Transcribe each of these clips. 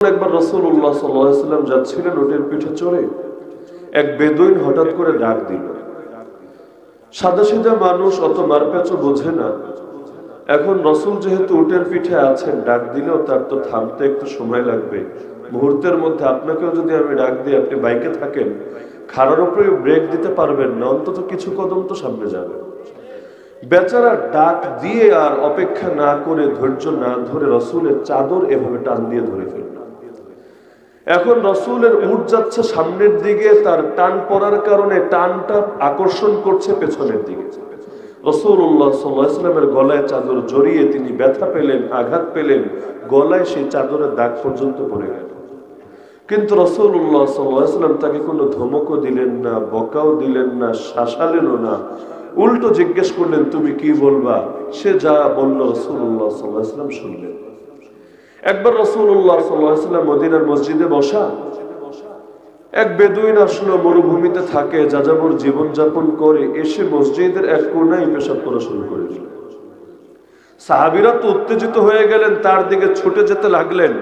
একবার রাসূলুল্লাহ সাল্লাল্লাহু আলাইহি ওয়াসাল্লাম যাচ্ছিলেন উটের পিঠে চড়ে, এক বেদুইন হঠাৎ করে ডাক দিল। সাদাসিধা মানুষ অত মারপ্যাচও বোঝে না। এখন রাসূল যেহেতু উটের পিঠে আছেন, ডাক দিলেও তার তো থামতে একটু সময় লাগবে। মুহূর্তের মধ্যে আপনাকেও যদি আমি ডাক দিই, আপনি বাইকে থাকেন, খাড়ার উপরে ব্রেক দিতে পারবেন না, অন্তত কিছু কদম তো সামনে যাবে। বেচারা ডাক দিয়ে আর অপেক্ষা না করে, ধৈর্য না ধরে রাসূলের চাদর এভাবে টান দিয়ে ধরে ফেলল। এখন রাসূলের উট যাচ্ছে সামনের দিকে, তার টান পড়ার কারণে টানটা আকর্ষণ করছে পেছনের দিকে। রাসূলুল্লাহ সাল্লাল্লাহু আলাইহি ওয়াসাল্লামের গলায় চাদর জড়িয়ে তিনি ব্যথা পেলেন, আঘাত পেলেন, গলায় সেই চাদরের দাগ পর্যন্ত পড়ে গেল। কিন্তু রাসূলুল্লাহ সাল্লাল্লাহু আলাইহি ওয়াসাল্লাম তাকে কোনো ধমকও দিলেন না, বকাও দিলেন না, শাসালেনও না। উল্টো জিজ্ঞেস করলেন, তুমি কি বলবা? সে যা বলল রাসূলুল্লাহ সাল্লাল্লাহু আলাইহি ওয়াসাল্লাম শুনলেন। একবার রাসূলুল্লাহ সাল্লাল্লাহু আলাইহি ওয়াসাল্লাম মদিনার মসজিদে বসা, এক বেদুইন আসলো, মরুভূমিতে থাকে, যাযাবর জীবন যাপন করে, এসে মসজিদের এক কোণায় পেশাব করা শুরু করে দিল। সাহাবীরা তো উত্তেজিত হয়ে গেলেন, তার দিকে ছুটে যেতে লাগলেন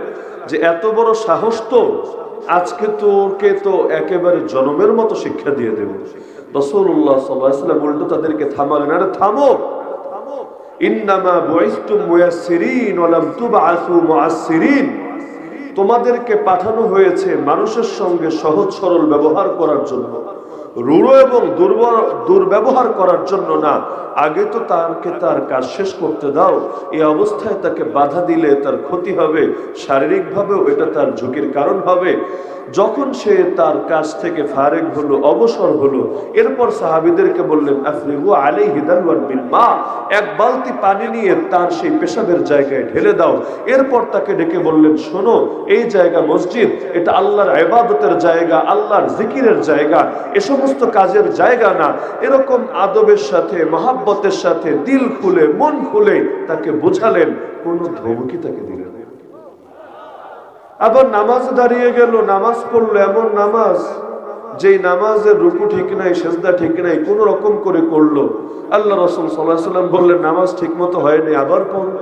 যে এত বড় সাহস, তো আজকে তোকে তো একেবারে জনমের মতো শিক্ষা দিয়ে দেব। রাসূলুল্লাহ সাল্লাল্লাহু আলাইহি ওয়াসাল্লাম উল্টো তাদেরকে থামালেন, আরে থামো, ইন্নামা বুইসতুম মুয়াসসিরিন ওয়া লাম তুবআসু মুআসসিরিন। তোমাদেরকে পাঠানো হয়েছে মানুষের সঙ্গে সহজ সরল ব্যবহার করার জন্য, রূঢ় এবং দুর্ব্যবহার করার জন্য না। আগে তো তাকে তার কাজ শেষ করতে দাও। এই অবস্থায় তাকে বাধা দিলে তার ক্ষতি হবে, শারীরিকভাবেও এটা তার ঝুঁকির কারণ হবে। যখন সে তার কাজ থেকে ফারেক হলো, অবসর হলো, এরপর সাহাবীদেরকে বললেন, আফরিগু আলাইহি দালওয়ান মিন মা, এক বালতি পানি নিয়ে তার সেই পেশাবের জায়গায় ঢেলে দাও। এরপর তাকে ডেকে বললেন, শোনো, এই জায়গা মসজিদ, এটা আল্লাহর ইবাদতের জায়গা, আল্লাহর জিকিরের জায়গা, এ সমস্ত কাজের জায়গা না। এরকম আদবের সাথে, মহাব্বতের সাথে, দিল খুলে, মন খুলে তাকে বোঝালেন, কোনো ধমকি তাকে দিলেন। আবার নামাজে দাঁড়িয়ে গেল, নামাজ পড়লো, এমন নামাজ যেই নামাজের রুকু ঠিক নাই, সেজদা ঠিক নাই, কোন রকম করে করলো। আল্লাহ রাসূল সাল্লাল্লাহু আলাইহি ওয়াসাল্লাম বললেন, নামাজ ঠিক মতো হয়নি, আবার পড়ো।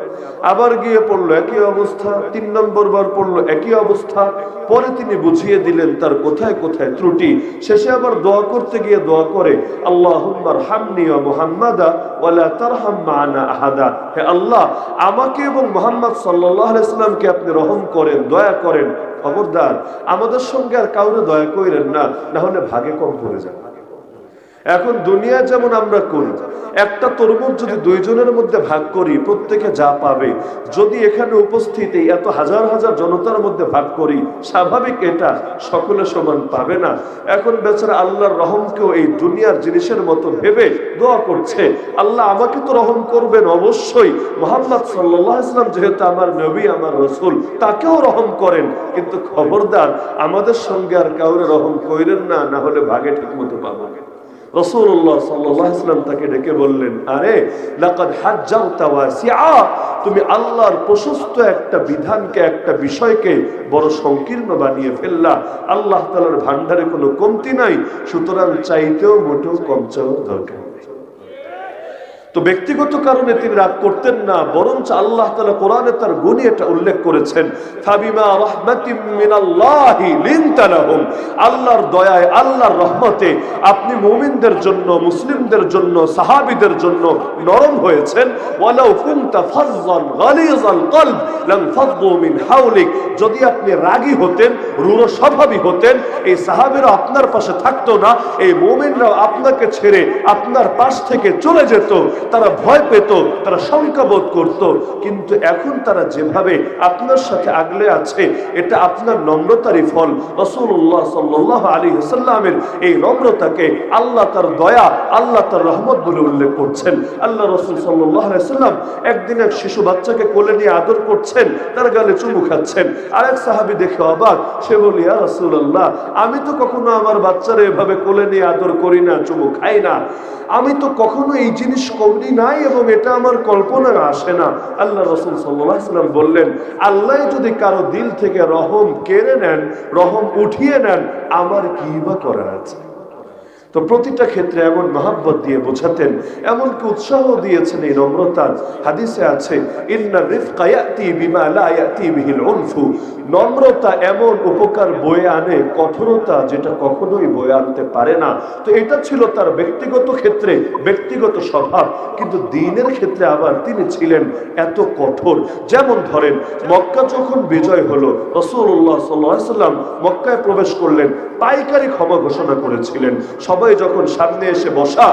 আবার গিয়ে পড়লো, একই অবস্থা। 3 নম্বর বার পড়লো, একই অবস্থা। পরে তিনি বুঝিয়ে দিলেন তার কোথায় কোথায় ত্রুটি। শেষে আবার দোয়া করতে গিয়ে দোয়া করে, আল্লাহুম্মা আরহামনি ওয়া মুহাম্মাদা ওয়া লা তারহাম মা'ানা আহাদা। হে আল্লাহ, আমাকে এবং মুহাম্মদ সাল্লাল্লাহু আলাইহি ওয়াসাল্লামকে আপনি রহম করেন, দয়া করেন। খবরদার আমাদের সঙ্গে আর কাউরে দয়া করেন না, না হলে ভাগে কম পড়ে যাবে। এখন দুনিয়া যেমন আমরা করি, একটা তরমুজ যদি 2 জনের মধ্যে ভাগ করি, প্রত্যেকে যা পাবে। যদি এখানে উপস্থিত এই এত হাজার হাজার জনতার মধ্যে ভাগ করি, স্বাভাবিক এটা সকলে সমান পাবে না। এখন বেচারা আল্লাহর রহমকেও এই দুনিয়ার জিনিসের মতো ভেবে দোয়া করছে, আল্লাহ আমাকে তো রহম করবেন অবশ্যই, মুহাম্মদ সাল্লাল্লাহু আলাইহি ওয়াসাল্লাম যেহেতু আমার নবী, আমার রাসূল, তাকেও রহম করেন, কিন্তু খবরদার আমাদের সঙ্গে আর কাউরে রহম কইরেন না, না হলে ভাগে ঠিক মতো পাবো। রাসূলুল্লাহ সাল্লাল্লাহু আলাইহি ওয়াসাল্লাম তাকে ডেকে বললেন, আরে লাকাদ হাজ্জাতা ওয়াসিআ, তুমি আল্লাহর প্রশস্ত একটা বিধানকে, একটা বিষয়কে বড় সংকীর্ণ বানিয়ে ফেললা। আল্লাহ তাআলার ভান্ডারে কোনো কমতি নাই, সুতরাং চাইতেও মোটেও কম চাওয়ার দরকার নেই। তো ব্যক্তিগত কারণে তিনি রাগ করতেন না, বরঞ্চ আল্লাহ তাআলা কোরআনে তার গুণে এটা উল্লেখ করেছেন, ফাবিমা রাহমাতিম মিনাল্লাহি লিনতা লাহুম, আল্লাহর দয়ায়, আল্লাহর রহমতে আপনি মুমিনদের জন্য, মুসলিমদের জন্য, সাহাবীদের জন্য নরম হয়েছেন। ওয়ালাউ কুনতা ফাযযান গালিযাল কলব লাম ফাদ্দু মিন হাওলিক, যদি আপনি রাগী হতেন, রূঢ় স্বভাবী হতেন, এই সাহাবীরা আপনার পাশে থাকতো না, এই মুমিনরা আপনাকে ছেড়ে আপনার পাশ থেকে চলে যেত। তারা ভয় পেত, তারা শঙ্কা বোধ করত। কিন্তু এখন তারা যেভাবে আপনার সাথে আগলে আছে, এটা আপনার নম্রতারই ফল। রাসূলুল্লাহ সাল্লাল্লাহু আলাইহি ওয়াসাল্লামের এই নম্রতাকে আল্লাহ তার দয়া, আল্লাহ তার রহমত বলে উল্লেখ করছেন। আল্লাহ রাসূল সাল্লাল্লাহু আলাইহি ওয়াসাল্লাম একদিন এক শিশু বাচ্চাকে কোলে নিয়ে আদর করছেন, তার গালে চুমু খাচ্ছেন। আরেক সাহাবী দেখে অবাক, সে বলে, ইয়া রাসূলুল্লাহ, আমি তো কখনো আমার বাচ্চারে এভাবে কোলে নিয়ে আদর করি না, চুমু খাই না, আমি তো কখনো এই জিনিস করি নাই এবং এটা আমার কল্পনায় আসে না। আল্লাহ রাসূল সাল্লাল্লাহু আলাইহি ওয়াসাল্লাম বললেন, আল্লাহ যদি কারো দিল থেকে রহম কেড়ে নেন, রহম উঠিয়ে নেন, আমার কি বা করার আছে? তো প্রতিটা ক্ষেত্রে এমন মহাব্বত দিয়ে বোঝাতেন, এমনকি উৎসাহ দিয়েছেন এই নম্রতার। হাদিসে আছে, ইন্না রিফকা ইয়াতি বিমা লা ইয়াতি বিহিল উনফু, নম্রতা এমন উপকার বয়ে আনে কঠোরতা যেটা কখনোই বয়ে আনতে পারে না। তো এটা ছিল তার ব্যক্তিগত ক্ষেত্রে ব্যক্তিগত স্বভাব, কিন্তু দ্বীনের ক্ষেত্রে আবার তিনি ছিলেন এত কঠোর। যেমন ধরেন, মক্কা যখন বিজয় হলো, রাসূলুল্লাহ সাল্লাল্লাহু আলাইহি ওয়াসাল্লাম মক্কায় প্রবেশ করলেন, পাইকারি ক্ষমা ঘোষণা করেছিলেন। সবাই যখন সামনে এসে বসা,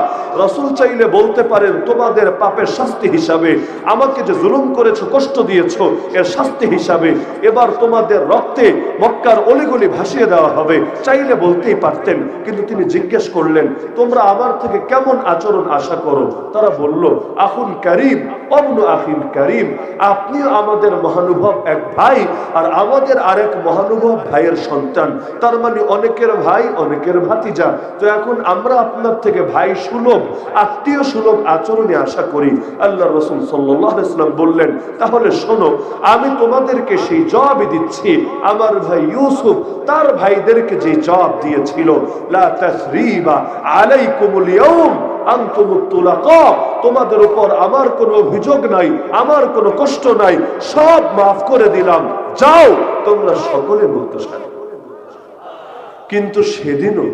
রাসূল চাইলে বলতে পারেন, তোমাদের পাপের শাস্তি হিসাবে, আমাকে যে জুলুম করেছো, কষ্ট দিয়েছো, এর শাস্তি হিসাবে এবার তোমাদের রক্তে মক্কার অলিগলি ভাসিয়ে দেওয়া হবে। চাইলে বলতেই পারতেন, কিন্তু তিনি জিজ্ঞেস করলেন, তোমরা আমার থেকে কেমন আচরণ আশা করো? তারা বলল, আখুন কারীম অবনু আখিন কারীম, আপনি আমাদের মহানুভব এক ভাই, আর আমাদের আরেক মহানুভব ভাইয়ের সন্তান, তার মানে অনেকের ভাই অনেকের ভাতিজা। তো এখন আমরা আপনার থেকে ভাই সুলভ, আত্মীয় সুলভ আচরণে আশা করি। আল্লাহ রাসূল সাল্লাল্লাহু আলাইহি ওয়াসাল্লাম বললেন, তাহলে শোনো, আমি তোমাদেরকে সেই জবাবই দিচ্ছি আমার ভাই ইউসুফ তার ভাইদেরকে যে জবাব দিয়েছিল, লা তাসরিবা আলাইকুমুল ইয়াউম আনতুমুত তুলাকা, তোমাদের উপর আমার কোনো অভিযোগ নাই, আমার কোনো কষ্ট নাই, সব মাফ করে দিলাম, যাও তোমরা সকলে মুক্তস্বাধীন। কিন্তু সেদিনও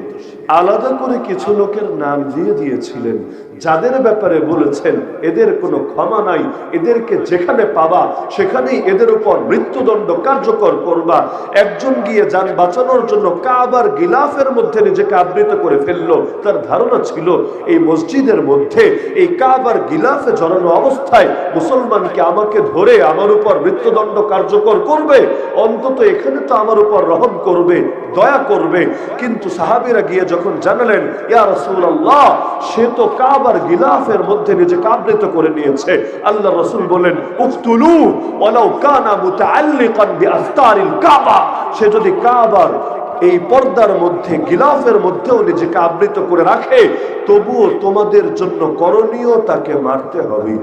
আলাদা করে কিছু লোকের নাম দিয়ে দিয়েছিলেন, যাদের ব্যাপারে বলেছেন এদের কোনো ক্ষমা নাই, এদেরকে যেখানে পাবা সেখানেই এদের উপর মৃত্যুদণ্ড কার্যকর করবা। একজন গিয়ে যান বাঁচানোর জন্য কাবার গিলাফের মধ্যে নিজেকে আবৃত করে ফেললো। তার ধারণা ছিল এই মসজিদের মধ্যে এই কাবার গিলাফে জড়ানো অবস্থায় মুসলমানকে আমাকে ধরে আমার উপর মৃত্যুদণ্ড কার্যকর করবে, অন্তত এখানে তো আমার উপর রহম করবে, দয়া করবে। কিন্তু সাহাবীরা গিয়ে যখন জানালেন, ইয়া রাসূলুল্লাহ, সে তো কাবার গিলাফের মধ্যে নিজেকে আবৃত করে নিয়েছে, আল্লাহ রাসূল বলেন, উকতুলু ওয়ালাউ কানা মুতাআল্লিকান বিআস্তারিল কাবা, সে যদি কাবার এই পর্দার মধ্যে গিলাফের মধ্যেও নিজেকে আবৃত করে রাখে, তবুও তোমাদের জন্য করণীয় তাকে মারতে হবে।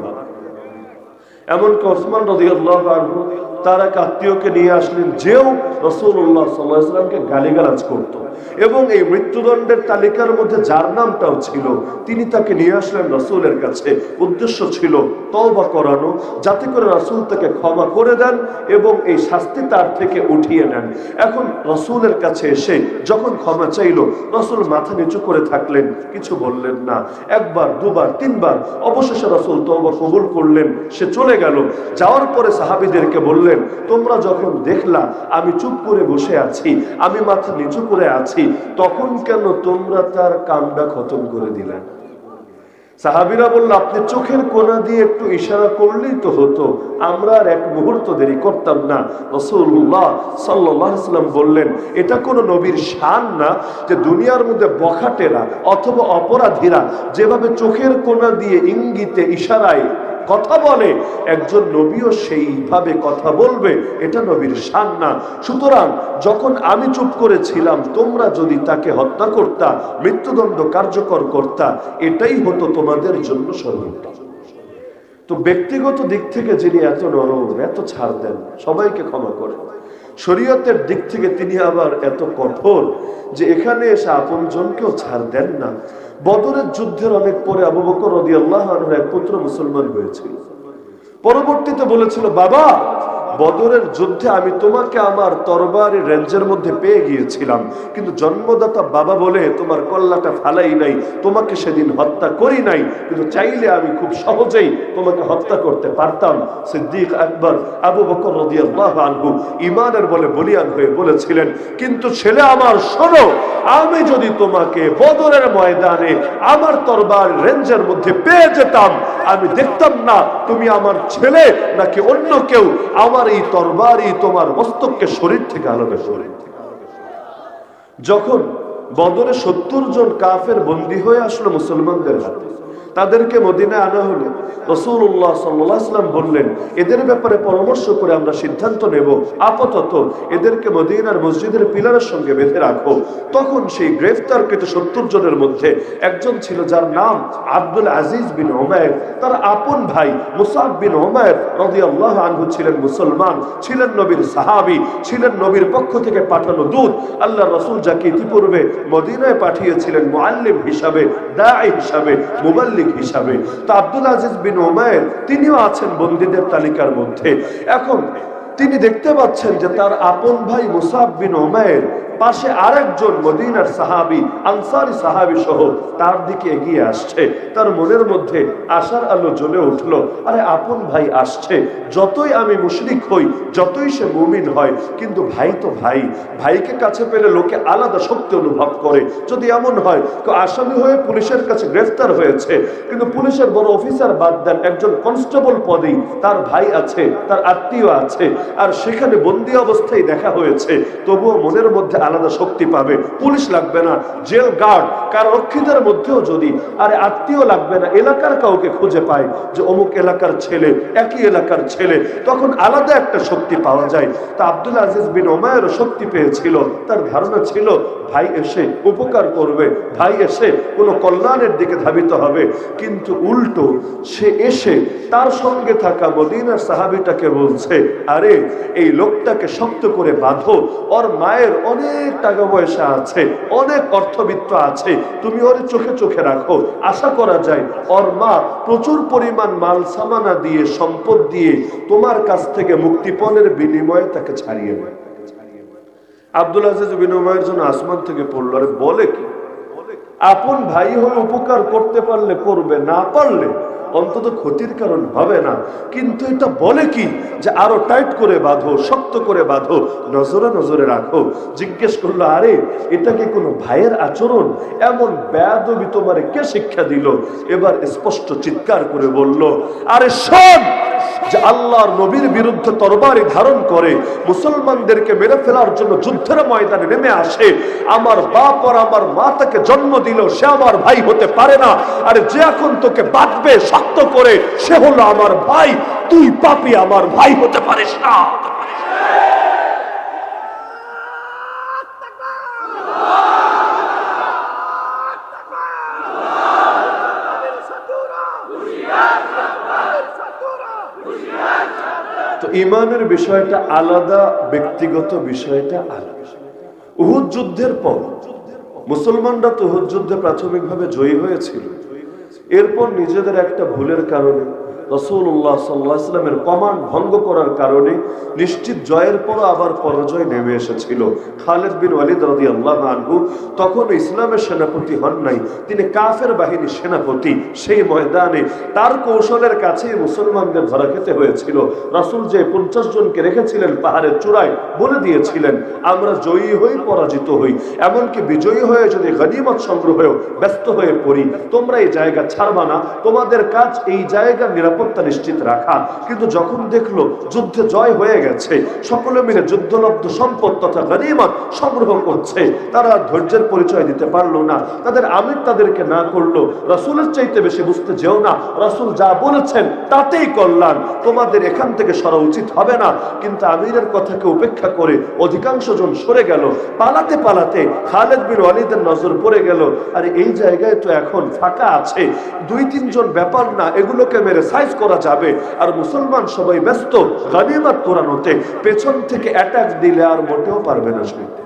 এমনকি ওসমান রাদিয়াল্লাহু আনহু তার এক আত্মীয়কে নিয়ে আসলেন, যেও রাসূলুল্লাহ সাল্লাল্লাহু আলাইহি ওয়াসাল্লামকে গালিগালাজ করত, এবং এই মৃত্যুদণ্ডের তালিকার মধ্যে যার নামটাও ছিল, তিনি তাকে নিয়ে আসলেন রাসূলের কাছে। উদ্দেশ্য ছিল তওবা করানো, যাতে করে রাসূল তাকে ক্ষমা করে দেন এবং এই শাস্তি তার থেকে উঠিয়ে নেন। এখন রাসূলের কাছে এসে যখন ক্ষমা চাইল, রাসূল মাথা নিচু করে থাকলেন, কিছু বললেন না। একবার, দুবার, তিনবার, অবশেষে রাসূল তওবা কবুল করলেন, সে চলে গেল। যাওয়ার পরে সাহাবীদেরকে বললেন, তোমরা যখন দেখলা আমি চুপ করে বসে আছি, আমি মাথা নিচু করে আছি, তখন কেন তোমরা তার কামটা খতম করে দিলেন? সাহাবীরা বলল, আপনি চোখের কোণা দিয়ে একটু ইশারা করলেই তো হতো, আমরা আর এক মুহূর্ত দেরি করতাম না। রাসূলুল্লাহ সাল্লাল্লাহু আলাইহি ওয়াসাল্লাম বললেন, এটা কোনো নবীর শান না যে দুনিয়ার মধ্যে বখাটেরা অথবা অপরাধীরা যেভাবে চোখের কোণা দিয়ে ইঙ্গিতে ইশারায় কথা বলে, একজন নবীও সেইভাবে কথা বলবে, এটা নবীর শান না। সুতরাং যখন আমি চুপ করেছিলাম, তোমরা যদি তাকে হত্যা করতা, মৃত্যুদণ্ড কার্যকর করতা, এটাই হতো তোমাদের জন্য সর্বোত্তম। তো ব্যক্তিগত দিক থেকে যিনি এত নরম, এত ছাড় দেন, সবাইকে ক্ষমা করেন, শরীয়তের দিক থেকে তিনি আবার এত কঠোর যে এখানে এসে আপনজনকেও ছাড় দেন না। বদরের যুদ্ধের অনেক পরে আবু বকর রাদিয়াল্লাহু আনহু এক পুত্র মুসলমান হয়েছিল। পরবর্তীতে বলেছিল, বাবা, বদরের যুদ্ধে আমি তোমাকে আমার তরবারি রেঞ্জের মধ্যে পেয়ে গিয়েছিলাম, কিন্তু জন্মদাতা বাবা বলে তোমার কল্লাটা ফালাই নাই, তোমাকে সেদিন হত্যা করি নাই, কিন্তু চাইলে আমি খুব সহজেই তোমাকে হত্যা করতে পারতাম। সিদ্দিক আকবর আবু বকর রাদিয়াল্লাহু আনহু ঈমানের বলে বলিয়ান হয়ে বলেছিলেন, কিন্তু ছেলে আমার, শোনো, আমি যদি তোমাকে বদরের ময়দানে আমার তরবার রেঞ্জের মধ্যে পেয়ে যেতাম, আমি দেখতাম না তুমি আমার ছেলে নাকি অন্য কেউ, আমার এই তরবারি তোমার মস্তককে শরীর থেকে আলাদা করে। যখন বদরে 70 জন কাফের বন্দী হয়ে আসলো মুসলমানদের হাতে, তাদেরকে মদিনায় আনা হলো। রাসূলুল্লাহ সাল্লাল্লাহু আলাইহি ওয়াসাল্লাম বললেন, এদের ব্যাপারে পরামর্শ করে আমরা সিদ্ধান্ত নেব, আপাতত এদেরকে মদিনার মসজিদের পিলারের সঙ্গে বেঁধে রাখো। তখন সেই গ্রেফতারকৃত 70 জনের মধ্যে একজন ছিল যার নাম আব্দুল আজিজ বিন উমাইর। তার আপন ভাই মুসআব বিন উমাইর রাদিয়াল্লাহু আনহু ছিলেন মুসলমান, ছিলেন নবীর সাহাবী, ছিলেন নবীর পক্ষ থেকে পাঠানো দূত। আল্লাহর রাসূল যাকে ইতিপূর্বে মদিনায় পাঠিয়েছিলেন মুআল্লিম হিসাবে, দাঈ হিসাবে, মুবাল্লিগ হিসাবে। তো আব্দুল আজিজ বিন উমাইর তিনিও আছেন বন্দীদের তালিকার মধ্যে। এখন তিনি দেখতে পাচ্ছেন যে তার আপন ভাই মুসআব বিন উমাইর পাশে আরেকজন মদিনার সাহাবী, আনসারী সাহাবী সহ তার দিকে এগিয়ে আসছে। তার মনের মধ্যে আশার আলো জ্বলে উঠলো, আরে আপন ভাই আসছে, যতই আমি মুশরিক হই, যতই সে মুমিন হয়, কিন্তু ভাই তো ভাই, ভাইকে কাছে পেলে লোকে আলাদা শক্তি অনুভব করে। যদি এমন হয় তো আসামি হয়ে পুলিশের কাছে গ্রেফতার হয়েছে, কিন্তু পুলিশের বড় অফিসার বাদ দেন, একজন কনস্টেবল পদেই তার ভাই আছে, তার আত্মীয় আছে, আর সেখানে বন্দী অবস্থায় দেখা হয়েছে, তবুও মনের মধ্যে আলাদা শক্তি পাবে। পুলিশ লাগবে না, জেল গার্ড কারারক্ষীদের মধ্যেও যদি আরে আত্মীয় লাগবে না, এলাকার কাউকে খুঁজে পায় যে অমুক এলাকার ছেলে, একই এলাকার ছেলে, তখন আলাদা একটা শক্তি পাওয়া যায়। তা আব্দুল আজিজ বিন উমাইরও শক্তি পেয়েছিল। তার ধারণা ছিল ভাই এসে উপকার করবে, ভাই এসে কোনো কল্যাণের দিকে ধাবিত হবে। কিন্তু উল্টো সে এসে তার সঙ্গে থাকা মদিনার সাহাবীটাকে বলছে, আরে এই লোকটাকে শক্ত করে বাঁধো, ওর মায়ের অনেক টাকা পয়সা আছে, অনেক অর্থবিত্ত আছে, তুমি ওর চোখে চোখে রাখো, আশা করা যায় ওর মা প্রচুর পরিমাণ মাল সামানা দিয়ে, সম্পদ দিয়ে তোমার কাছ থেকে মুক্তিপণের বিনিময়ে তাকে ছাড়িয়ে নেয়। আব্দুল আজিজ বিন উমাইর যেন আসমান থেকে পড়লো, আরে বলে কি, আপন ভাই হয়ে উপকার করতে পারলে করবে, না পারলে অন্তত ক্ষতির কারণ হবে না। কিন্তু এটা বলে কি যে আরো টাইট করে বাঁধো, শক্ত করে বাঁধো, নজরে নজরে রাখো। জিজ্ঞেস করলো, আরে এটা কি কোনো ভাইয়ের আচরণ? এমন বেয়াদবি তোমারে কে শিক্ষা দিল? এবার স্পষ্ট চিৎকার করে বলল, আরে শোন, যে আল্লাহর নবীর বিরুদ্ধে তরবারি ধারণ করে মুসলমানদেরকে মেরে ফেলার জন্য যুদ্ধের ময়দানে নেমে আসে, আমার বাপ আর আমার মা তাকে জন্ম দিল, সে আমার ভাই হতে পারে না। আর যে এখন তোকে বাঁধবে শক্ত করে, সে হলো আমার ভাই, তুই পাপী, আমার ভাই হতে পারিস না। তো ইমানের বিষয়টা আলাদা, ব্যক্তিগত বিষয়টা আলাদা। উহুদ যুদ্ধের পর মুসলমানরা তো উহুদ যুদ্ধে প্রাথমিকভাবে জয়ী হয়েছিল, এরপর নিজেদের একটা ভুলের কারণে রাসূলুল্লাহ সাল্লাল্লাহু আলাইহি ওয়াসাল্লামের কমান্ড ভঙ্গ করার কারণে নিশ্চিত জয়ের পর আবার পরাজয় নেমে এসেছিল। খালিদ বিন ওয়ালিদ রাদিয়াল্লাহু আনহু তখন ইসলামের সেনাপতি হন নাই, তিনি কাফের বাহিনীর সেনাপতি। সেই ময়দানে তার কৌশলের কাছেই মুসলমানদের ধরা খেতে হয়েছিল। রাসূল যে 50 জনকে রেখেছিলেন পাহাড়ের চূড়ায়, বলে দিয়েছিলেন আমরা জয়ী হই, পরাজিত হই, এমনকি বিজয়ী হয়ে যদি গনিমত সংগ্রহেও ব্যস্ত হয়ে পড়ি, তোমরা এই জায়গা ছাড়বা না, তোমাদের কাজ এই জায়গার নিরাপত্তা নিশ্চিত রাখা। কিন্তু যখন দেখলো যুদ্ধে জয় হয়ে গেছে, সকলে মিলে যুদ্ধলব্ধ সম্পদ তথা গনিমত সংগ্রহ করছে, তারা ধৈর্যের পরিচয় দিতে পারলো না। তাদের আমির তাদেরকে না করলো, রাসূলের চাইতে বেশি বুঝতে যেও না, রাসূল যা বলেছেন তাতেই কল্যাণ, তোমাদের এখান থেকে সরা উচিত হবে না। কিন্তু আমিরের কথাকে উপেক্ষা করে অধিকাংশ জন সরে গেল। পালাতে পালাতে খালিদ বিন ওয়ালিদের নজর পড়ে গেল, আরে এই জায়গায় তো এখন ফাঁকা আছে, 2-3 জন ব্যাপার না, এগুলোকে মেরে সাইজ করা যাবে। আর মুসলমান সবাই ব্যস্ত গনিমত কুড়ানোতে, পেছন থেকে অ্যাটাক দিলে আর মোটেও পারবে না শুনতে।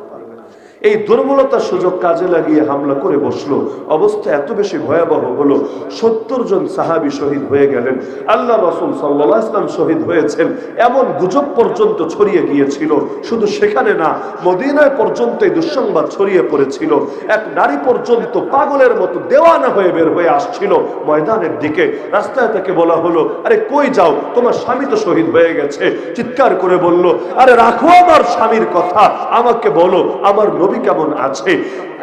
এই দুর্বলতার সুযোগ কাজে লাগিয়ে হামলা করে বসলো। অবস্থা এত বেশি ভয়াবহ হলো, 70 জন সাহাবী শহীদ হয়ে গেলেন। আল্লাহ রাসূল সাল্লাল্লাহু আলাইহি ওয়াসাল্লাম শহীদ হয়েছেন এমন গুজব পর্যন্ত ছড়িয়ে গিয়েছিল। শুধু সেখানে না, মদিনায় পর্যন্ত এই দুঃসংবাদ ছড়িয়ে পড়েছিল। এক নারী পর্যন্ত পাগলের মতো দেওয়ানা হয়ে বের হয়ে আসছিল ময়দানের দিকে। রাস্তায় তাকে বলা হলো, আরে কই যাও, তোমার স্বামী তো শহীদ হয়ে গেছে। চিৎকার করে বলল, আরে রাখো আমার স্বামীর কথা, আমাকে বলো আমার নবী কেমন আছে।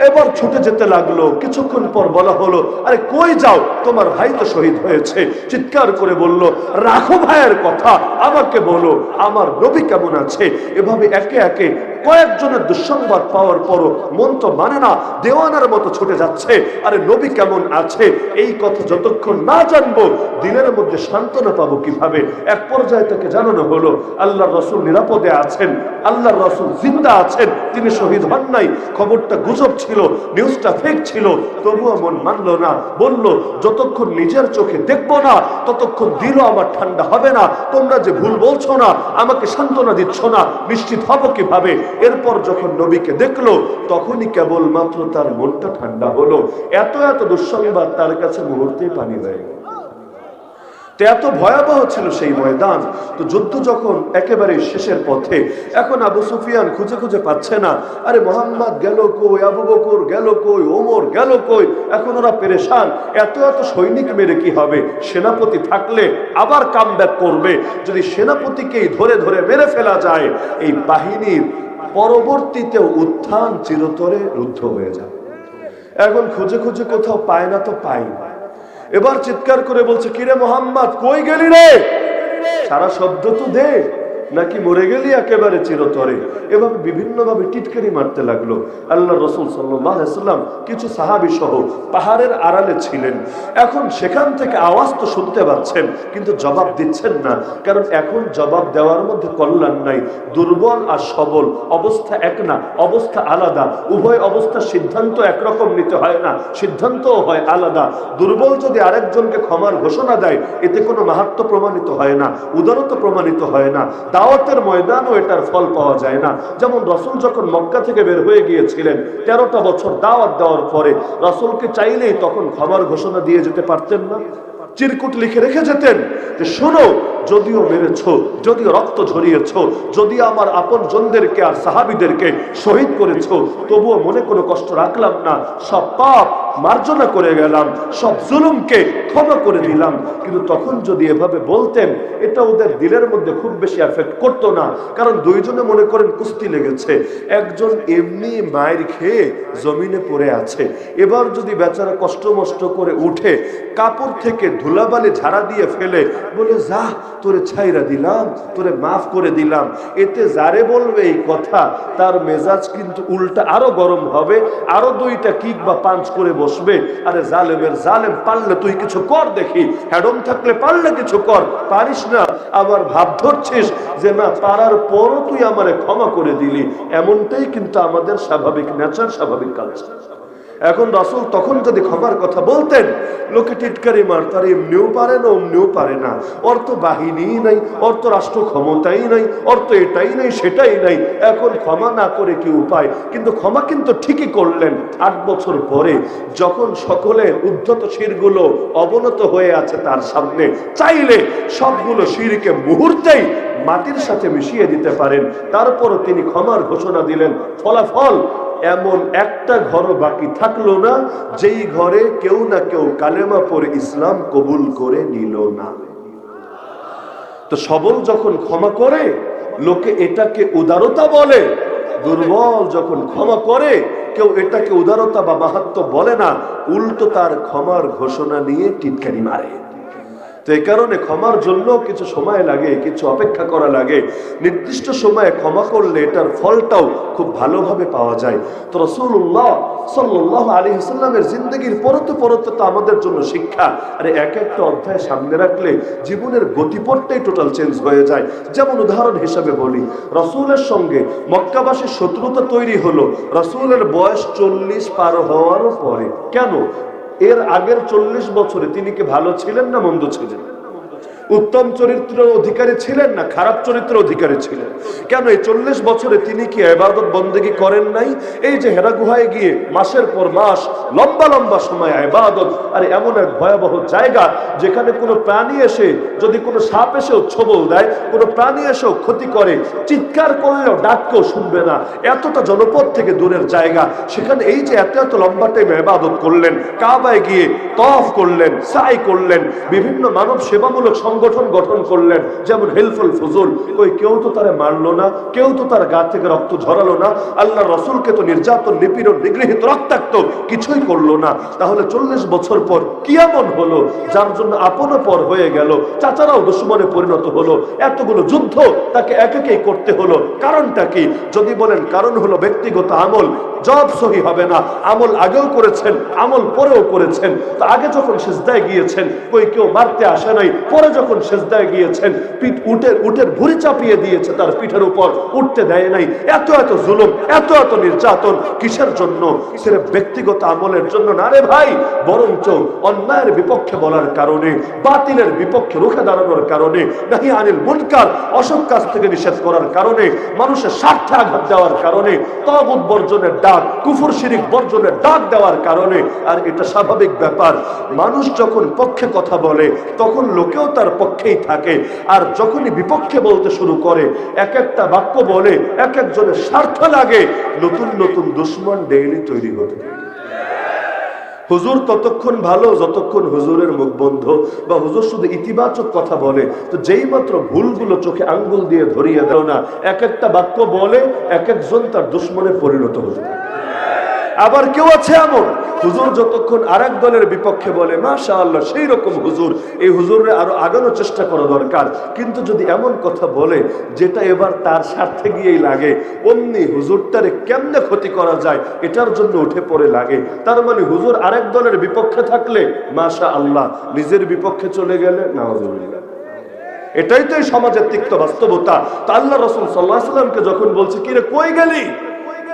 এবার ছুটে যেতে লাগলো। কিছুক্ষণ পর বলা হলো, আরে কই যাও, তোমার ভাই তো শহীদ হয়েছে। চিৎকার করে বলল, রাখো ভাইয়ের কথা, আমাকে বলো আমার নবী কেমন আছে। এভাবে একে একে কয়েকজনের দুঃসংবাদ পাওয়ার পরও মন তো মানে না, দেওয়ানার মতো ছুটে যাচ্ছে। আরে নবী কেমন আছে এই কথা যতক্ষণ না জানবো দিলের মধ্যে সান্ত্বনা পাবো কিভাবে? এক পর্যায়ে তাকে জানানো হলো আল্লাহর রাসূল নিরাপদে আছেন, আল্লাহর রাসূল জিন্দা আছেন, তিনি শহীদ হন নাই। খবরটা গুজব ছিল, নিউজটা ফেক ছিল, তবুও মন মানলো না। বলল যতক্ষণ নিজের চোখে দেখবো না ততক্ষণ দিলও আমার ঠান্ডা হবে না। তোমরা যে ভুল বলছো না, আমাকে সান্ত্বনা দিচ্ছ না, নিশ্চিত হব কিভাবে? এরপর যখন নবীকে দেখলো তখনই কেবলমাত্র তার মনটা ঠান্ডা হলো। এত এত দুঃসংবাদ তার কাছে মুহূর্তেই পানি হয়ে গেল। এত ভয়াবহ ছিল সেই ময়দান। তো যুদ্ধ যখন একেবারে শেষের পথে, এখন আবু সুফিয়ান খুঁজে খুঁজে পাচ্ছে না। আরে মোহাম্মদ গেল কই, আবু বকর গেল কই, ওমর গেল কই? এখন ওরা পেরেশান। এত এত সৈনিক মেরে কি হবে? সেনাপতি থাকলে আবার কামব্যাক করবে। যদি সেনাপতিকেই ধরে ধরে মেরে ফেলা যায়, এই বাহিনীর পরবর্তীতে উত্থান চিরতরে রুদ্ধ হয়ে যায়। এখন খুঁজে খুঁজে কোথাও পায় না, তো পায় না। এবার চিৎকার করে বলছে, কিরে মোহাম্মদ কই গেলি রে? সারা শব্দ তো দে, নাকি মরে গেলি একেবারে চিরতরে? এভাবে বিভিন্ন ভাবে টিটকারি মারতে লাগলো। আল্লাহ রাসূল সাল্লাল্লাহু আলাইহি ওয়াসাল্লাম কিছু সাহাবী সহ পাহাড়ের আড়ালে ছিলেন। এখন সেখান থেকে আওয়াজ তো শুনতে পাচ্ছেন, কিন্তু জবাব দিচ্ছেন না। কারণ এখন জবাব দেওয়ার মধ্যে কল্যাণ নাই। দুর্বল আর সবল অবস্থা এক না, অবস্থা আলাদা। উভয় অবস্থার সিদ্ধান্ত একরকম নিতে হয় না, সিদ্ধান্তও হয় আলাদা। দুর্বল যদি আরেকজনকে ক্ষমার ঘোষণা দেয়, এতে কোনো মাহাত্ম্য প্রমাণিত হয় না, উদারতা প্রমাণিত হয় না। দাওয়াতের ময়দানও এটার ফল পাওয়া যায় না। যেমন রাসূল যখন মক্কা থেকে বের হয়ে গিয়েছিলেন, 13টা বছর দাওয়াত দেওয়ার পরে রাসূলকে চাইলেই তখন ক্ষমার ঘোষণা দিয়ে যেতে পারতেন না? চিরকুট লিখে রেখে যেতেন যে শোনো, যদিও মেরেছ, যদিও রক্ত ঝরিয়েছ, যদিও আমার আপন জনদেরকে আর সাহাবীদেরকে শহীদ করেছ, তবুও মনে কোনো কষ্ট রাখলাম না। সব পাপ মার্জনা করে গেলাম, সব জুলুমকে ক্ষমা করে দিলাম। কিন্তু তখন যদি এভাবে বলতেন, এটা ওদের দিলের মধ্যে খুব বেশি এফেক্ট করতো না। কারণ দুইজনে মনে করেন কুস্তি লেগেছে, একজন এমনি মায়ের খেয়ে জমিনে পড়ে আছে। এবার যদি বেচারা কষ্ট মষ্ট করে উঠে কাপড় থেকে ধুলাবালি ঝাড়া দিয়ে ফেলে বলে, যা তোরে ছাইরা দিলাম, তোরে মাফ করে দিলাম, এতে যারে বলবে এই কথা তার মেজাজ কিন্তু উল্টা আরো গরম হবে, আরো দুইটা কিক বা পাঞ্চ করে বসবে। আরে জালেমের জালেম, পারলে তুই কিছু কর দেখি, হ্যাডম থাকলে পারলে কিছু কর, পারিস না আবার ভাব ধরছিস যে না পারার পরও তুই আমারে ক্ষমা করে দিলি। এমনটাই কিন্তু আমাদের স্বাভাবিক নেচার, স্বাভাবিক কালচার। এখন রাসূল তখন যদি ক্ষমার কথা বলতেন, লোকে টিটকারি মারত, আর এমনিও পারে না, অমনিও পারে না, ওর তো বাহিনী নাই, ওর তো রাষ্ট্র ক্ষমতাই নাই, ওর তো এটাই নাই সেটাই নাই, এখন ক্ষমা না করে কি উপায়? কিন্তু ক্ষমা কিন্তু ঠিকই করলেন 8 বছর পরে, যখন সকলের উদ্ধত শিরগুলো অবনত হয়ে আছে তার সামনে। চাইলে সবগুলো শিরকে মুহূর্তেই মাটির সাথে মিশিয়ে দিতে পারেন। তারপরও তিনি ক্ষমার ঘোষণা দিলেন। ফলাফল এমন একটা ঘরও বাকি থাকলো না যেই ঘরে কেউ না কেউ কালেমা পড়ে ইসলাম কবুল করে নিল না। তো সবল যখন ক্ষমা করে লোকে এটাকে উদারতা বলে, দুর্বল যখন ক্ষমা করে কেউ এটাকে উদারতা বা মাহাত্ম্য বলে না, উল্টো তার ক্ষমার ঘোষণা নিয়ে টিটকারি মারে। তো এই কারণে ক্ষমার জন্য কিছু সময় লাগে, কিছু অপেক্ষা করা লাগে। নির্দিষ্ট সময়ে ক্ষমা করলে এটার ফলটাও খুব ভালোভাবে পাওয়া যায়। তো রাসূলুল্লাহ সাল্লাল্লাহু আলাইহি ওয়াসাল্লামের জিন্দেগির পরতে পরতে তো আমাদের জন্য শিক্ষা। আরে এক একটা অধ্যায় সামনে রাখলে জীবনের গতিপথটাই টোটাল চেঞ্জ হয়ে যায়। যেমন উদাহরণ হিসাবে বলি, রাসূলের সঙ্গে মক্কাবাসীর শত্রুতা তৈরি হলো রাসূলের বয়স 40 পার হওয়ারও পরে। কেন? এর আগের 40 বছরে তিনি কি ভালো ছিলেন না মন্দ ছিলেন? উত্তম চরিত্রের অধিকারী ছিলেন না খারাপ চরিত্রের অধিকারী ছিলেন? কেন এই 40 বছরে তিনি কি ইবাদত বন্দেগী করেন নাই? এই যে হেরা গুহায় গিয়ে মাসের পর মাস লম্বা লম্বা সময় ইবাদত, আর এমন এক ভয়াবহ জায়গা যেখানে কোনো প্রাণী এসে, যদি কোনো সাপ এসেও ছোবল দেয়, কোনো প্রাণী এসেও ক্ষতি করে, চিৎকার করলেও ডাককেও শুনবে না, এতটা জনপদ থেকে দূরের জায়গা, সেখানে এই যে এত এত লম্বা টাইম ইবাদত করলেন, কাবায় গিয়ে তওয়াফ করলেন, সাই করলেন, বিভিন্ন মানব সেবামূলক সংগঠন গঠন করলেন, যেমন হেলফুল ফুজুল। ওই কেউ তো তারে মারলো না, কেউ তো তার গা থেকে রক্ত ঝরালো না, আল্লাহ রসুলকে তো নির্যাতন, নিপীড়ন, নিগৃহীত, রক্তাক্ত কিছুই করলো না। তাহলে 40 বছর পর কি এমন হলো যার জন্য আপনও পর হয়ে গেল, চাচারাও দুশমনে পরিণত হলো, এতগুলো যুদ্ধ তাকে একেই করতে হলো? কারণটা কি? যদি বলেন কারণ হলো ব্যক্তিগত আমল, জব সহি হবে না। আমল আগেও করেছেন, আমল পরেও করেছেন। তো আগে যখন সিজদায় গিয়েছেন কই কেউ মারতে আসে নাই, পরে যখন সিজদায় গিয়েছেন পিঠ উটের ভুঁড়ি চাপিয়ে দিয়েছে, তার পিঠের উপর উঠতে দেয় নাই। এত এত জুলুম, এত এত নির্যাতন কিসের জন্য? সির্ফ ব্যক্তিগত আমলের জন্য না রে ভাই, বরঞ্চ অন্যায়ের বিপক্ষে বলার কারণে, বাতিলের বিপক্ষে রুখে দাঁড়ানোর কারণে, নাহি আনিল মুনকার, অসৎ কাজ থেকে নিষেধ করার কারণে, মানুষের স্বার্থে আঘাত দেওয়ার কারণে, তাগুত বর্জনের ডাক, কুফর শিরিক বর্জনের ডাক দেওয়ার কারণে। আর এটা স্বাভাবিক ব্যাপার, মানুষ যখন পক্ষে কথা বলে তখন লোকেও তার পক্ষেই থাকে, আর যখনই বিপক্ষে বলতে শুরু করে, এক একটা বাক্য বলে এক একজনের স্বার্থ লাগে, নতুন নতুন দুশ্মন ডেইলি তৈরি হতে থাকে। হুজুর ততক্ষণ ভালো যতক্ষণ হুজুরের মুখ বন্ধ, বা হুজুর শুধু ইতিবাচক কথা বলে। তো যেই মাত্র ভুলগুলো চোখে আঙ্গুল দিয়ে ধরিয়ে দাও না, এক একটা বাক্য বলে এক একজন তার দুশ্মনে পরিণত হতে থাকে। আবার কেউ আছে এমন, হুজুর যতক্ষণ আরেক দলের বিপক্ষে বলে মাশাআল্লাহ সেই রকম হুজুর, এই হুজুরে আরো আগানোর চেষ্টা করা দরকার। কিন্তু যদি এমন কথা বলে যেটা এবার তার স্বার্থে গিয়েই লাগে, অমনি হুজুরটারে কেমনে ক্ষতি করা যায় এটার জন্য উঠে পড়ে লাগে। তার মানে হুজুর আরেক দলের বিপক্ষে থাকলে মাশাআল্লাহ, নিজের বিপক্ষে চলে গেলে নাউজুবিল্লাহ। এটাই তো এই সমাজের তিক্ত বাস্তবতা। তা আল্লাহ রাসূল সাল্লাল্লাহু আলাইহি ওয়াসাল্লামকে যখন বলছে কিরে কই গেলি,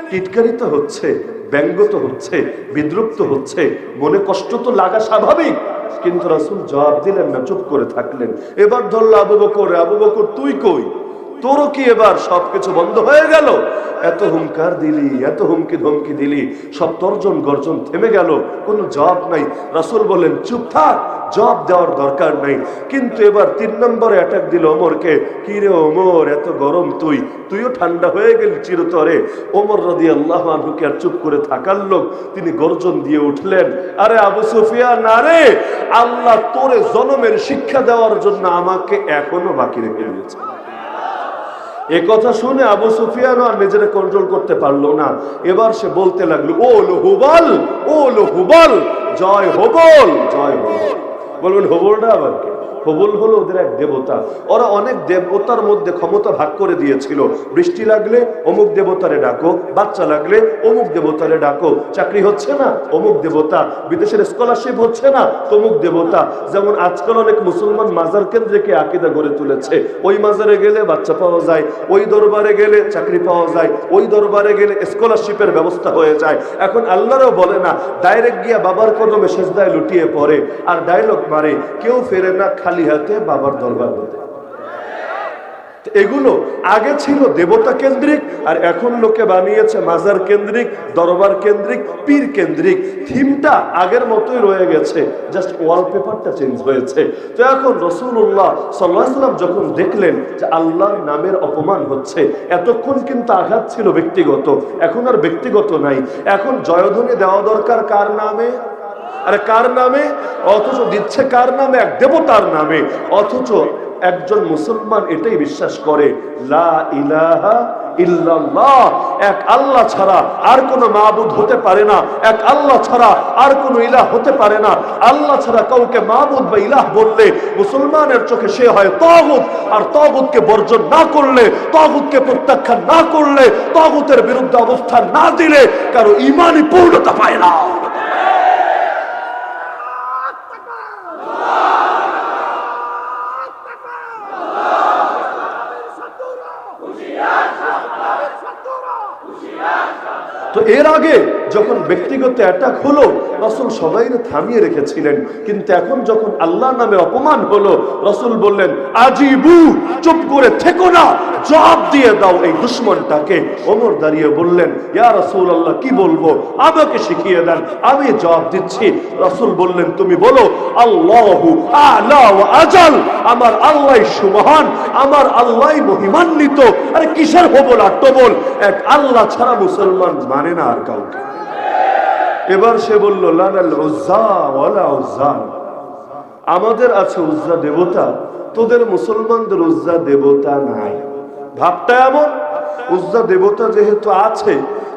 টিটকারি তো হচ্ছে, ব্যঙ্গ তো হচ্ছে, বিদ্রুপ তো হচ্ছে, মনে কষ্ট তো লাগা স্বাভাবিক। কিন্তু রাসূল জবাব দিলেন না, চুপ করে থাকলেন। এবার ধরল আবু বকর, আবু বকর তুই কই, তোরও কি এবার সবকিছু বন্ধ হয়ে গেল? এত হুঙ্কার দিলি, এত হুমকি ধমকি দিলি, সব তর্জন গর্জন থেমে গেল, কোনো জবাব নাই। রাসূল বলেন চুপ থাক, জবাব দেওয়ার দরকার নাই। কিন্তু এবার 3 নম্বরে অ্যাটাক দিল ওমরকে। কি রে ওমর, এত গরম তুইও ঠান্ডা হয়ে গেলি চিরতরে। ওমর রাদিয়াল্লাহু আনহুকে আর চুপ করে থাকার লোক, তিনি গর্জন দিয়ে উঠলেন, আরে আবু সুফিয়ান, না রে, আল্লাহ তোরে জনমের শিক্ষা দেওয়ার জন্য আমাকে এখনো বাকি রেখে দিয়েছে। এ কথা শুনে আবু সুফিয়ান আর নিজেরা কন্ট্রোল করতে পারলো না। এবার সে বলতে লাগলো, ও লো হুবাল, ও লো হুবাল, জয় হবল, জয় হবল। বলবেন হবলটা আবার কে? হবল হলো ওদের এক দেবতা। ওরা অনেক দেবতার মধ্যে ক্ষমতা ভাগ করে দিয়েছিল। বৃষ্টি লাগলে অমুক দেবতারে ডাকো, বাচ্চা লাগলে অমুক দেবতারে ডাকো, চাকরি হচ্ছে না অমুক দেবতা, বিদেশের স্কলারশিপ হচ্ছে না তমুক দেবতা। যেমন আজকাল অনেক মুসলমান মাজার কেন্দ্রিক আকীদা গড়ে তুলেছে, ওই মাজারে গেলে বাচ্চা পাওয়া যায়, ওই দরবারে গেলে চাকরি পাওয়া যায়, ওই দরবারে গেলে স্কলারশিপের ব্যবস্থা হয়ে যায়। এখন আল্লাহরও বলে না, ডাইরেক্ট গিয়া বাবার কদমে সেজদায় লুটিয়ে পড়ে আর ডায়লগ মারে, কেউ ফেরে না খালি হাতে বাবার দরবার হতে। এগুলো আগে ছিল দেবতা কেন্দ্রিক, আর এখন লোকে বানিয়েছে মাজার কেন্দ্রিক, দরবার কেন্দ্রিক, পীর কেন্দ্রিক। থিমটা আগের মতোই রয়ে গেছে, জাস্ট ওয়ালপেপারটা চেঞ্জ হয়েছে। তো এখন রাসূলুল্লাহ সাল্লাল্লাহু আলাইহি ওয়াসাল্লাম যখন দেখলেন যে আল্লাহর নামের অপমান হচ্ছে, এতক্ষণ কিন্তু আঘাত ছিল ব্যক্তিগত, এখন আর ব্যক্তিগত নাই, এখন জয়ধ্বনি দেওয়া দরকার কার নামে? আরে কার নামে? অথচ দিচ্ছে কার নামে? এক দেবতার নামে। অথচ একজন মুসলমান এটাই বিশ্বাস করে, লা ইলাহা ইল্লাল্লাহ, এক আল্লাহ ছাড়া আর কোনো মাবুদ হতে পারে না, এক আল্লাহ ছাড়া আর কোনো ইলাহ হতে পারে না। আল্লাহ ছাড়া কাউকে মাবুদ বা ইলাহ বললে মুসলমানের চোখে সে হয় তাগুত, আর তাগুতকে বর্জন না করলে, তাগুতকে প্রত্যাখ্যান না করলে, তাগুতের বিরুদ্ধে অবস্থান না দিলে কারো ঈমানই পূর্ণতা পায় না। তো এর আগে যখন ব্যক্তিগত অ্যাটাক হলো, রাসূল সবাই থামিয়ে রেখেছিলেন। কিন্তু এখন যখন আল্লাহর নামে অপমান হলো, রাসূল বললেন আজিবু, চুপ করে থেকো না, জবাব দিয়ে দাও এই দুশমনটাকে। ওমর দাঁড়িয়ে বললেন, ইয়া রাসূলুল্লাহ কি বলবো, আমাকে শিখিয়ে দেন, আমি জবাব দিচ্ছি। রাসূল বললেন, তুমি বলো আল্লাহু আ'লা ওয়া আজাল, আমার আল্লাহই সুমহান, আমার আল্লাহই মহিমান্বিত। আরে কিসের হবল আর টবল, এক আল্লাহ ছাড়া মুসলমান মানে না আর কাউকে। এবার সে বলল লানাল উজ্জা ওয়ালা উজ্জা, আমাদের আছে উজ্জা দেবতা, তোদের মুসলমানদের উজ্জা দেবতা নাই। ভাবটা এমন, উজ্জা দেবতা যেহেতু আছে,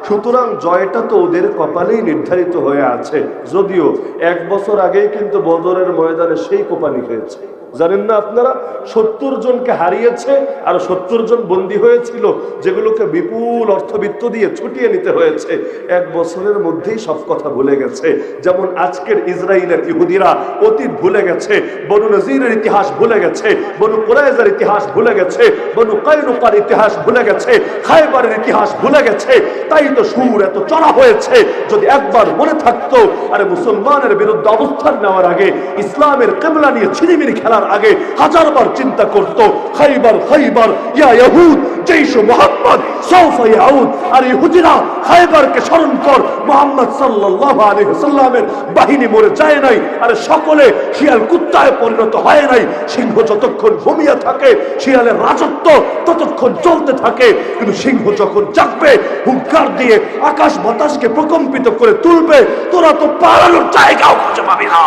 সুতরাং জয়টা তো ওদের কপালেই নির্ধারিত হয়ে আছে। যদিও 1 বছর আগেই কিন্তু বদরের ময়দানে সেই কোপানি হয়েছে, জানেন না আপনারা? 70 জনকে হারিয়েছে, আর 70 জন বন্দী হয়েছিল, যেগুলোকে বিপুল অর্থবিত্ত দিয়ে ছুটিয়ে নিতে হয়েছে। 1 বছরের মধ্যেই সব কথা ভুলে গেছে। যেমন আজকের ইসরায়েলের ইহুদিরা অতীত ভুলে গেছে, বনু নজিরের ইতিহাস ভুলে গেছে, বনু কুরাইজার ইতিহাস ভুলে গেছে, বনু কায়নুকার ইতিহাস ভুলে গেছে, খায়বারের ইতিহাস ভুলে গেছে। তাই তো সুর এত চড়া হয়েছে। যদি একবার মনে থাকতো, আরে মুসলমানের বিরুদ্ধে অবস্থান নেওয়ার আগে, ইসলামের কিবলা নিয়ে ছিনিমিনি খেলার আগে 1000 বার চিন্তা করত। খাইবার খাইবার ইয়া ইহুদ জৈশ মুহাম্মদ সাউফা ইয়াউদ। আর ইহুদিরা খাইবারকে স্মরণ কর, মুহাম্মদ সাল্লাল্লাহু আলাইহি ওয়াসাল্লামের বাহিনী মরে যায় নাই, আর সকলে শিয়াল কুত্তায় পরিণত হয় নাই। সিংহ যতক্ষণ ঘুমিয়ে থাকে, শিয়ালের রাজত্ব ততক্ষণ চলতে থাকে। কিন্তু সিংহ যখন জাগবে, হুঙ্কার দিয়ে আকাশ বাতাসকে প্রকম্পিত করে তুলবে, তোরা তো পালানোর জায়গাও খুঁজে পাবি না।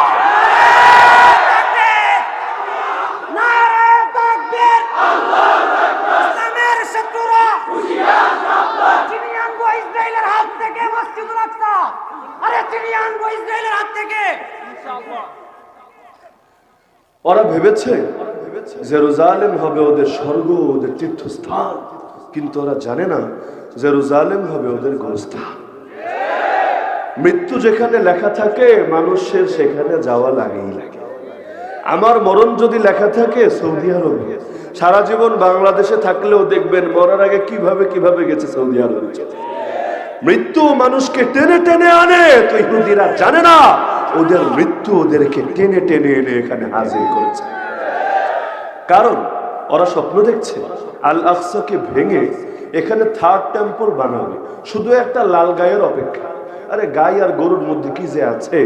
ওরা ভেবেছে জেরুজালেম হবে ওদের স্বর্গ, ওদের তীর্থস্থান, কিন্তু ওরা জানে না জেরুজালেম হবে ওদের গোরস্থান। মৃত্যু যেখানে লেখা থাকে, মানুষের সেখানে যাওয়া লাগেই লাগে। আমার মরণ যদি লেখা থাকে সৌদি আরবে, সারা জীবন বাংলাদেশে থাকলেও দেখবেন মরার আগে কিভাবে গেছে সৌদি আরবে। মৃত্যু মানুষকে টেনে টেনে আনে, তো ইহুদিরা জানে না ওদের মৃত্যু ওদেরকে টেনে টেনে এনে এখানে হাজির করেছে। কারণ ওরা স্বপ্ন দেখছে আল আকসাকে ভেঙে এখানে 3rd টেম্পল বানাবে, শুধু একটা লাল গায়ের অপেক্ষা। আরে গাই আর গরুর মধ্যে কি যে আছে।